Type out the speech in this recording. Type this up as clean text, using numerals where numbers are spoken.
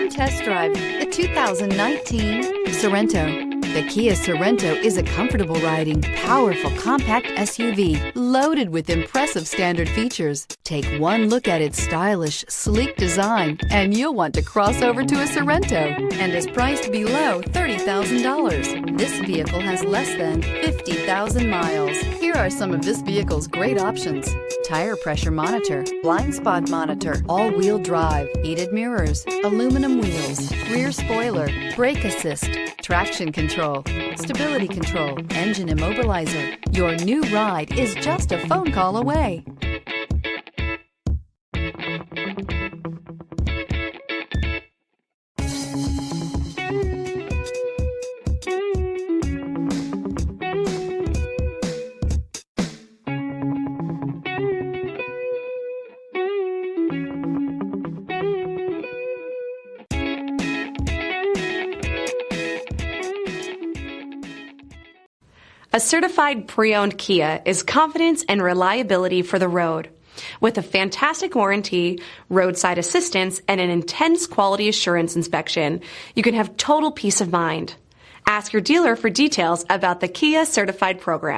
Come test drive the 2019 Sorento. The Kia Sorento is a comfortable riding, powerful compact SUV loaded with impressive standard features. Take one look at its stylish, sleek design and you'll want to cross over to a Sorento, and is priced below $30,000. This vehicle has less than 50,000 miles. Here are some of this vehicle's great options: tire pressure monitor, blind spot monitor, all-wheel drive, heated mirrors, aluminum wheels, rear spoiler, brake assist, traction control, stability control, engine immobilizer. Your new ride is just a phone call away. A certified pre-owned Kia is confidence and reliability for the road. With a fantastic warranty, roadside assistance, and an intense quality assurance inspection, you can have total peace of mind. Ask your dealer for details about the Kia Certified program.